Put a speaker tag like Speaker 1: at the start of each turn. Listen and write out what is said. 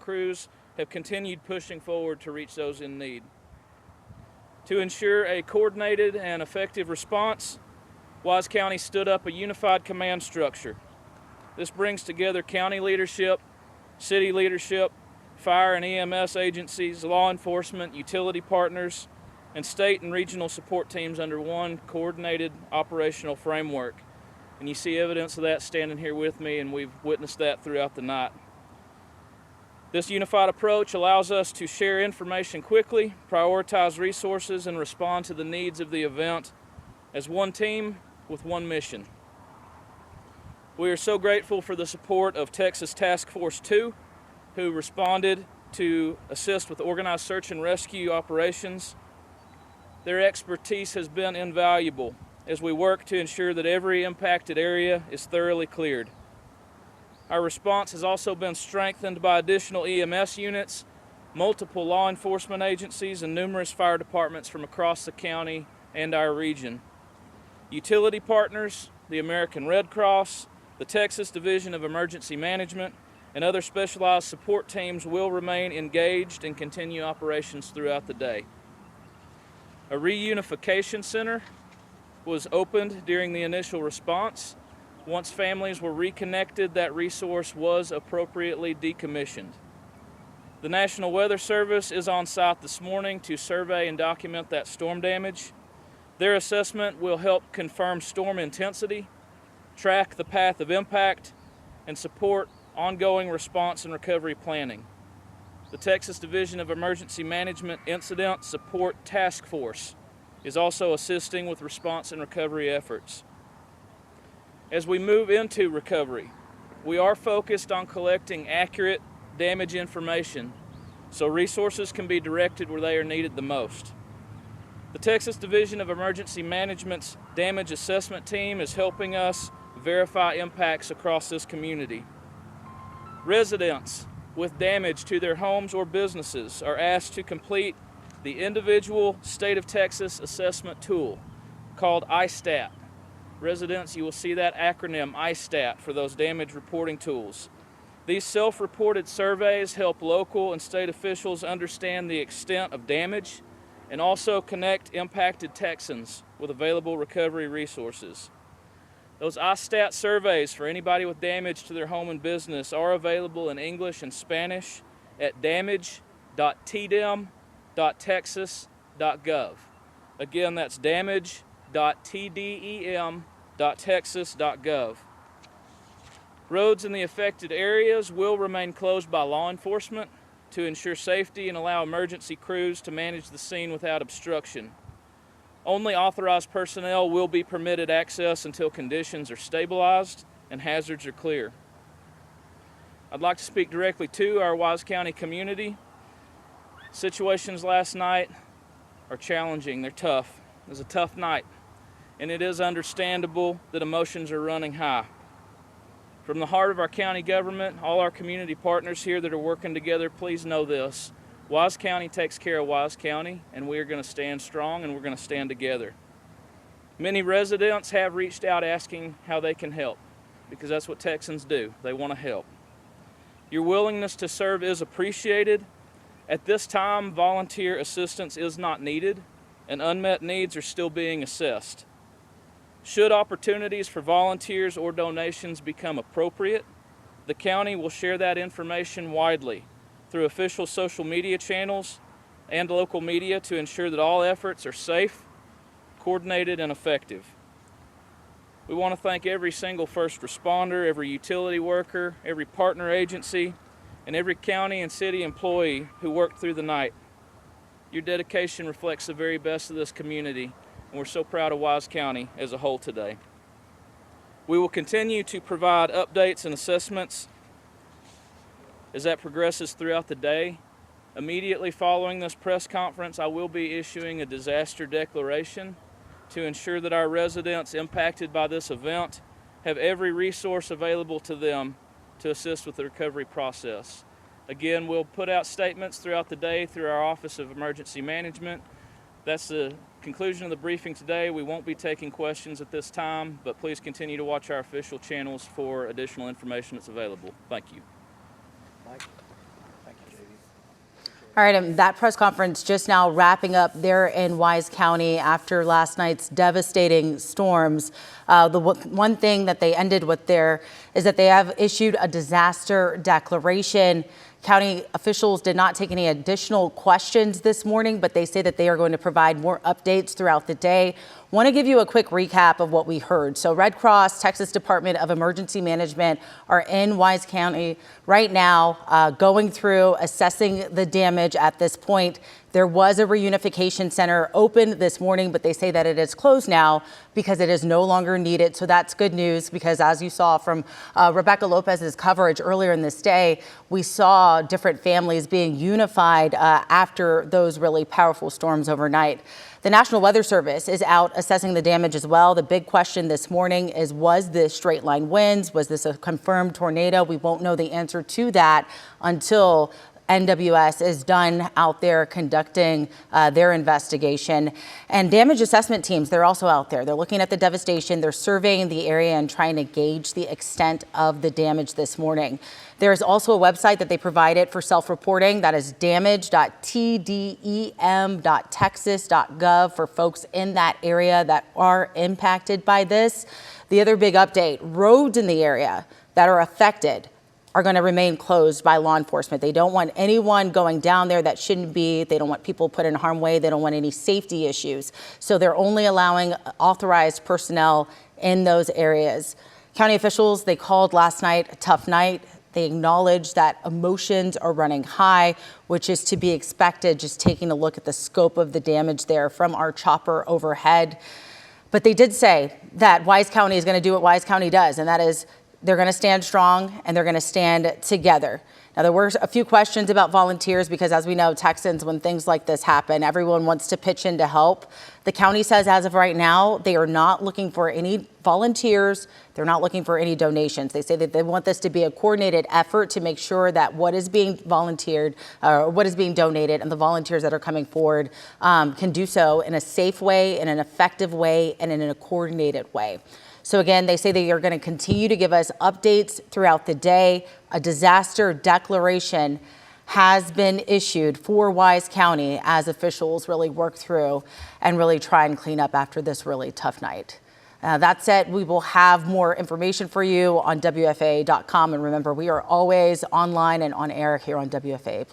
Speaker 1: crews have continued pushing forward to reach those in need. To ensure a coordinated and effective response, Wise County stood up a unified command structure. This brings together county leadership, city leadership, fire and EMS agencies, law enforcement, utility partners, and state and regional support teams under one coordinated operational framework. And you see evidence of that standing here with me, and we've witnessed that throughout the night. This unified approach allows us to share information quickly, prioritize resources, and respond to the needs of the event as one team with one mission. We are so grateful for the support of Texas Task Force 2, who responded to assist with organized search and rescue operations. Their expertise has been invaluable as we work to ensure that every impacted area is thoroughly cleared. Our response has also been strengthened by additional EMS units, multiple law enforcement agencies, and numerous fire departments from across the county and our region. Utility partners, the American Red Cross, the Texas Division of Emergency Management, and other specialized support teams will remain engaged and continue operations throughout the day. A reunification center was opened during the initial response. Once families were reconnected, that resource was appropriately decommissioned. The National Weather Service is on site this morning to survey and document that storm damage. Their assessment will help confirm storm intensity, track the path of impact, and support ongoing response and recovery planning. The Texas Division of Emergency Management Incident Support Task Force is also assisting with response and recovery efforts. As we move into recovery, we are focused on collecting accurate damage information so resources can be directed where they are needed the most. The Texas Division of Emergency Management's Damage Assessment Team is helping us verify impacts across this community. Residents with damage to their homes or businesses are asked to complete the individual State of Texas assessment tool called ISTAT. Residents, you will see that acronym ISTAT for those damage reporting tools. These self-reported surveys help local and state officials understand the extent of damage and also connect impacted Texans with available recovery resources. Those ISTAT surveys for anybody with damage to their home and business are available in English and Spanish at damage.tdem.texas.gov. Again, that's damage.tdem.texas.gov. Roads in the affected areas will remain closed by law enforcement to ensure safety and allow emergency crews to manage the scene without obstruction. Only authorized personnel will be permitted access until conditions are stabilized and hazards are clear. I'd like to speak directly to our Wise County community. Situations last night are challenging, they're tough. It was a tough night, and it is understandable that emotions are running high. From the heart of our county government, all our community partners here that are working together, please know this. Wise County takes care of Wise County, and we are going to stand strong and we're going to stand together. Many residents have reached out asking how they can help, because that's what Texans do. They want to help. Your willingness to serve is appreciated. At this time, volunteer assistance is not needed, and unmet needs are still being assessed. Should opportunities for volunteers or donations become appropriate, the county will share that information widely through official social media channels and local media to ensure that all efforts are safe, coordinated, and effective. We want to thank every single first responder, every utility worker, every partner agency, and every county and city employee who worked through the night. Your dedication reflects the very best of this community, and we're so proud of Wise County as a whole today. We will continue to provide updates and assessments as that progresses throughout the day. Immediately following this press conference, I will be issuing a disaster declaration to ensure that our residents impacted by this event have every resource available to them to assist with the recovery process. Again, we'll put out statements throughout the day through our Office of Emergency Management. That's the conclusion of the briefing today. We won't be taking questions at this time, but please continue to watch our official channels for additional information that's available. Thank you.
Speaker 2: Mike, thank you. All right, and that press conference just now wrapping up there in Wise County after last night's devastating storms. The one thing that they ended with there is that they have issued a disaster declaration. County officials did not take any additional questions this morning, but they say that they are going to provide more updates throughout the day. Want to give you a quick recap of what we heard. So Red Cross, Texas Department of Emergency Management are in Wise County right now, going through assessing the damage at this point. There was a reunification center open this morning, but they say that it is closed now because it is no longer needed. So that's good news because as you saw from Rebecca Lopez's coverage earlier in this day, we saw different families being unified after those really powerful storms overnight. The National Weather Service is out assessing the damage as well. The big question this morning is, was this straight line winds? Was this a confirmed tornado? We won't know the answer to that until NWS is done out there conducting their investigation. And damage assessment teams, they're also out there. They're looking at the devastation. They're surveying the area and trying to gauge the extent of the damage this morning. There's also a website that they provided for self-reporting. That is damage.tdem.texas.gov for folks in that area that are impacted by this. The other big update, roads in the area that are affected are going to remain closed by law enforcement. They don't want anyone going down there that shouldn't be. They don't want people put in harm's way. They don't want any safety issues. So they're only allowing authorized personnel in those areas. County officials, they called last night a tough night. They acknowledged that emotions are running high, which is to be expected, just taking a look at the scope of the damage there from our chopper overhead. But they did say that Wise County is going to do what Wise County does, and that is they're going to stand strong and they're going to stand together. Now, there were a few questions about volunteers because, as we know, Texans, when things like this happen, everyone wants to pitch in to help. The county says as of right now, they are not looking for any volunteers. They're not looking for any donations. They say that they want this to be a coordinated effort to make sure that what is being volunteered, what is being donated, and the volunteers that are coming forward can do so in a safe way, in an effective way, and in a coordinated way. So again, they say they are going to continue to give us updates throughout the day. A disaster declaration has been issued for Wise County as officials really work through and really try and clean up after this really tough night. That said, we will have more information for you on WFAA.com. And remember, we are always online and on air here on WFAA+.